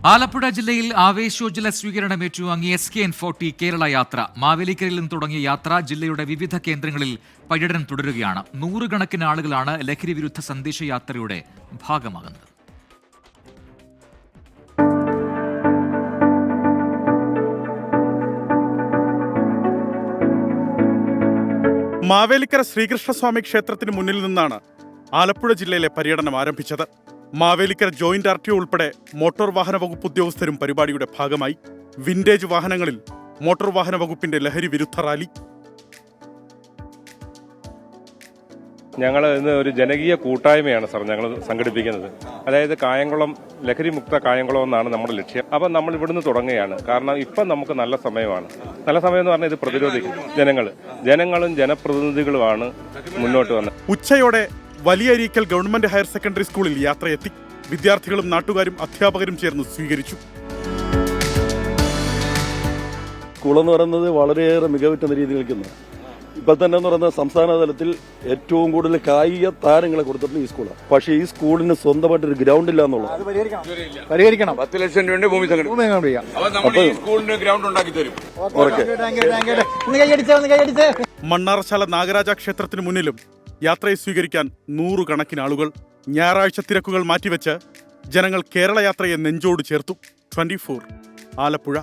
ആലപ്പുഴ ജില്ലയിൽ ആവേശോജ്വല സ്വീകരണമേറ്റു അങ്ങി SKN40 കേരള യാത്ര. മാവേലിക്കരയിൽ നിന്ന് തുടങ്ങിയ യാത്ര ജില്ലയുടെ വിവിധ കേന്ദ്രങ്ങളിൽ പര്യടനം തുടരുകയാണ്. നൂറുകണക്കിന് ആളുകളാണ് ലഹരി വിരുദ്ധ സന്ദേശയാത്രയുടെ ഭാഗമാകുന്നത്. മാവേലിക്കര ശ്രീകൃഷ്ണസ്വാമി ക്ഷേത്രത്തിന് മുന്നിൽ നിന്നാണ് ആലപ്പുഴ ജില്ലയിലെ പര്യടനം ആരംഭിച്ചത്. മാവേലിക്കര ജോയിന്റ് RTO ഉൾപ്പെടെ മോട്ടോർ വാഹന വകുപ്പ് ഉദ്യോഗസ്ഥരും പരിപാടിയുടെ ഭാഗമായി. വിന്റേജ് വാഹനങ്ങളിൽ മോട്ടോർ വാഹന വകുപ്പിന്റെ ലഹരി വിരുദ്ധ റാലി. ഞങ്ങൾ ഇന്ന് ഒരു ജനകീയ കൂട്ടായ്മയാണ് സാർ ഞങ്ങൾ സംഘടിപ്പിക്കുന്നത്. അതായത് കായംകുളം ലഹരി മുക്ത കായംകുളം എന്നാണ് നമ്മുടെ ലക്ഷ്യം. അപ്പം നമ്മൾ ഇവിടുന്ന് തുടങ്ങുകയാണ്. കാരണം ഇപ്പം നമുക്ക് നല്ല സമയമാണ്. നല്ല സമയം എന്ന് പറഞ്ഞാൽ ഇത് പ്രതിരോധിക്കും ജനങ്ങളും ജനപ്രതിനിധികളുമാണ് മുന്നോട്ട് വന്നത്. ഉച്ചയോടെ വലിയരീക്കൽ ഗവൺമെന്റ് ഹയർ സെക്കൻഡറി സ്കൂളിൽ യാത്രയെത്തി. വിദ്യാർത്ഥികളും നാട്ടുകാരും അധ്യാപകരും ചേർന്ന് സ്വീകരിച്ചു. സ്കൂളെന്ന് പറയുന്നത് വളരെയേറെ മികവുറ്റ രീതിയിൽ നിൽക്കുന്നു. ഇപ്പൊ തന്നെ എന്ന് പറയുന്നത് സംസ്ഥാന തലത്തിൽ ഏറ്റവും കൂടുതൽ കായിക താരങ്ങളെ കൊടുത്തിട്ടുള്ള ഈ സ്കൂളാണ്. പക്ഷേ ഈ സ്കൂളിന് സ്വന്തമായിട്ട് ഒരു ഗ്രൗണ്ട് ഇല്ല എന്നുള്ളത് പരിഹരിക്കണം. 10 ലക്ഷം രൂപ ഭൂമി മണ്ണാറശാല നാഗരാജ ക്ഷേത്രത്തിന് മുന്നിലും യാത്രയെ സ്വീകരിക്കാൻ നൂറുകണക്കിന് ആളുകൾ. ഞായറാഴ്ച തിരക്കുകൾ മാറ്റിവെച്ച് ജനങ്ങൾ കേരള യാത്രയെ നെഞ്ചോട് ചേർത്തു. 24 ആലപ്പുഴ.